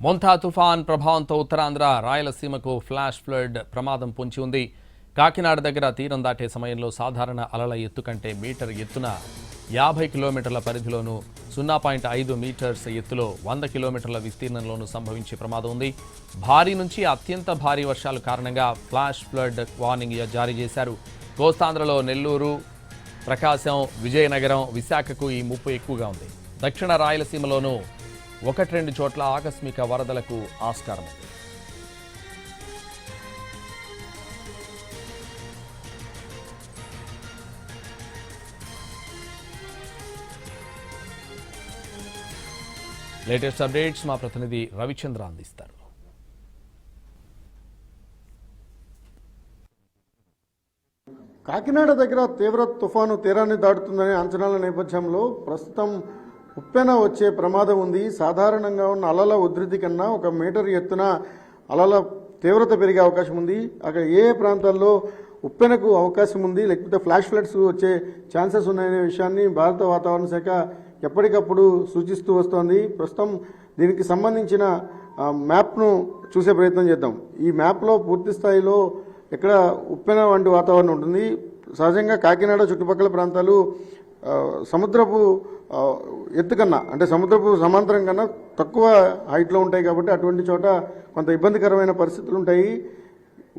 మొంతా తుఫాన్ ప్రభావంతో ఉత్తరాంధ్ర రాయలసీమకు ఫ్లాష్ ఫ్లడ్ ప్రమాదం పొంచి ఉంది. కాకినాడ దగ్గర తీరం దాటే సమయంలో సాధారణ అలల ఎత్తు కంటే మీటర్ ఎత్తున 50 కిలోమీటర్ల పరిధిలోనూ 0.5 మీటర్స్ ఎత్తులో 100 కిలోమీటర్ల విస్తీర్ణంలోనూ సంభవించే ప్రమాదం ఉంది. భారీ నుంచి అత్యంత భారీ వర్షాల కారణంగా ఫ్లాష్ ఫ్లడ్ వార్నింగ్ జారీ చేశారు. కోస్తాంధ్రలో నెల్లూరు, ప్రకాశం, విజయనగరం, విశాఖకు ఈ ముప్పు ఎక్కువగా ఉంది. దక్షిణ రాయలసీమలోనూ 1-2 చోట్ల ఆకస్మిక వరదలకు ఆస్కారం ఉంది. లేటెస్ట్ అప్డేట్స్ మా ప్రతినిధి రవిచంద్ర అందిస్తారు. కాకినాడ దగ్గర తీవ్ర తుఫాను తీరాన్ని దాటుతుందనే అంచనాల నేపథ్యంలో ప్రస్తుతం ఉప్పెన వచ్చే ప్రమాదం ఉంది. సాధారణంగా ఉన్న అలల ఉధృతి కన్నా 1 మీటర్ ఎత్తున అలల తీవ్రత పెరిగే అవకాశం ఉంది. అక్కడ ఏ ప్రాంతాల్లో ఉప్పెనకు అవకాశం ఉంది, లేకపోతే ఫ్లాష్ ఫ్లడ్స్ వచ్చే ఛాన్సెస్ ఉన్నాయనే విషయాన్ని భారత వాతావరణ శాఖ ఎప్పటికప్పుడు సూచిస్తూ వస్తోంది. ప్రస్తుతం దీనికి సంబంధించిన మ్యాప్ను చూసే ప్రయత్నం చేద్దాం. ఈ మ్యాప్లో పూర్తి స్థాయిలో ఇక్కడ ఉప్పెన వంటి వాతావరణం ఉంటుంది. సహజంగా కాకినాడ చుట్టుపక్కల ప్రాంతాలు సముద్రపు ఎత్తు కన్నా, అంటే సముద్రపు సమాంతరం కన్నా తక్కువ హైట్లో ఉంటాయి కాబట్టి అటువంటి చోట కొంత ఇబ్బందికరమైన పరిస్థితులు ఉంటాయి.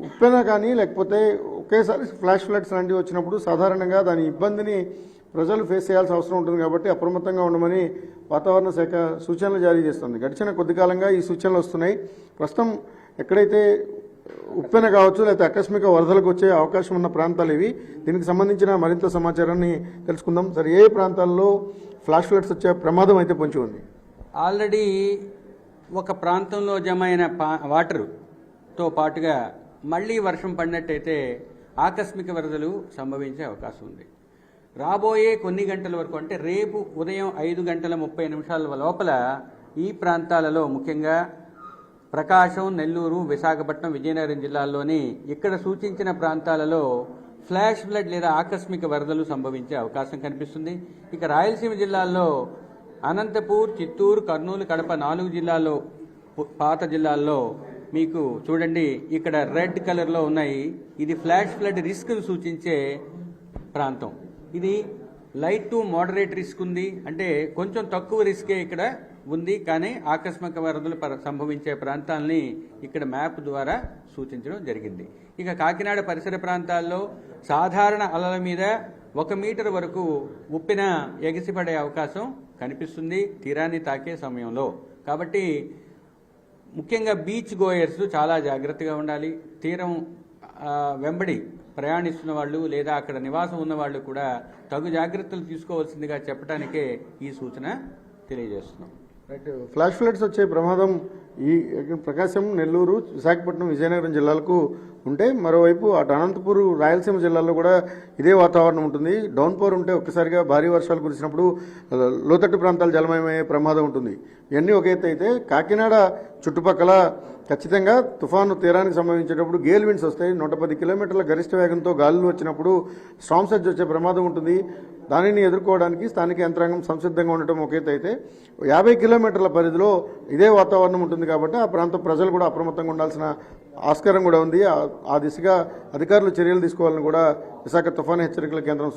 ఉప్పెన కానీ లేకపోతే ఒకేసారి ఫ్లాష్ ఫ్లడ్స్ లాంటివి వచ్చినప్పుడు సాధారణంగా దాని ఇబ్బందిని ప్రజలు ఫేస్ చేయాల్సిన అవసరం ఉంటుంది కాబట్టి అప్రమత్తంగా ఉండమని వాతావరణ శాఖ సూచనలు జారీ చేస్తుంది. గడిచిన కొద్ది కాలంగా ఈ సూచనలు వస్తున్నాయి. ప్రస్తుతం ఎక్కడైతే ఉప్పెన కావచ్చు లేకపోతే ఆకస్మిక వరదలకు వచ్చే అవకాశం ఉన్న ప్రాంతాలు ఇవి. దీనికి సంబంధించిన మరింత సమాచారాన్ని తెలుసుకుందాం. సరే, ఏ ప్రాంతాల్లో ఫ్లాష్ ఫ్లడ్స్ వచ్చే ప్రమాదం అయితే పొంచి ఉంది? ఆల్రెడీ ఒక ప్రాంతంలో జమ అయిన వాటర్తో పాటుగా మళ్ళీ వర్షం పడినట్టయితే ఆకస్మిక వరదలు సంభవించే అవకాశం ఉంది. రాబోయే కొన్ని గంటల వరకు, అంటే రేపు ఉదయం 5:30 లోపల ఈ ప్రాంతాలలో ముఖ్యంగా ప్రకాశం, నెల్లూరు, విశాఖపట్నం, విజయనగరం జిల్లాల్లోని ఇక్కడ సూచించిన ప్రాంతాలలో ఫ్లాష్ ఫ్లడ్ లేదా ఆకస్మిక వరదలు సంభవించే అవకాశం కనిపిస్తుంది. ఇక రాయలసీమ జిల్లాల్లో అనంతపూర్, చిత్తూరు, కర్నూలు, కడప 4 జిల్లాల్లో, పాత జిల్లాల్లో మీకు చూడండి ఇక్కడ రెడ్ కలర్లో ఉన్నాయి. ఇది ఫ్లాష్ ఫ్లడ్ రిస్క్ను సూచించే ప్రాంతం. ఇది లైట్ టు మోడరేట్ రిస్క్ ఉంది, అంటే కొంచెం తక్కువ రిస్కే ఇక్కడ ఉంది. కానీ ఆకస్మిక వరదలు సంభవించే ప్రాంతాలని ఇక్కడ మ్యాప్ ద్వారా సూచించడం జరిగింది. ఇక కాకినాడ పరిసర ప్రాంతాల్లో సాధారణ అలల మీద 1 మీటర్ వరకు ఉప్పెన ఎగిసిపడే అవకాశం కనిపిస్తుంది తీరాన్ని తాకే సమయంలో. కాబట్టి ముఖ్యంగా బీచ్ గోయర్స్ చాలా జాగ్రత్తగా ఉండాలి. తీరం వెంబడి ప్రయాణిస్తున్న వాళ్ళు లేదా అక్కడ నివాసం ఉన్న వాళ్ళు కూడా తగు జాగ్రత్తలు తీసుకోవాల్సిందిగా చెప్పడానికే ఈ సూచన తెలియజేస్తున్నాం. రైట్, ఫ్లాష్ ఫ్లడ్స్ వచ్చే ప్రమాదం ఈ ప్రకాశం, నెల్లూరు, విశాఖపట్నం, విజయనగరం జిల్లాలకు ఉంటే, మరోవైపు అటు అనంతపూర్, రాయలసీమ జిల్లాల్లో కూడా ఇదే వాతావరణం ఉంటుంది. డౌన్ పవర్ ఉంటే ఒక్కసారిగా భారీ వర్షాలు కురిసినప్పుడు లోతట్టు ప్రాంతాలు జలమయమయ్యే ప్రమాదం ఉంటుంది. ఇవన్నీ ఒక ఎత్తు అయితే, కాకినాడ చుట్టుపక్కల ఖచ్చితంగా తుఫాను తీరానికి సంబంధించేటప్పుడు గేల్ విండ్స్ వస్తాయి. 110 కిలోమీటర్ల గరిష్ట వేగంతో గాలులు వచ్చినప్పుడు స్టార్మ్ సర్జ్ వచ్చే ప్రమాదం ఉంటుంది. దానిని ఎదుర్కోవడానికి స్థానిక యంత్రాంగం సంసిద్ధంగా ఉండటం ఒక ఎత్తు అయితే, 50 కిలోమీటర్ల పరిధిలో ఇదే వాతావరణం ఉంటుంది కాబట్టి ఆ ప్రాంత ప్రజలు కూడా అప్రమత్తంగా ఉండాల్సిన ఆస్కారం కూడా ఉంది. ఆ దిశగా అధికారులు చర్యలు తీసుకోవాలని కూడా విశాఖ తుఫాను హెచ్చరికల కేంద్రం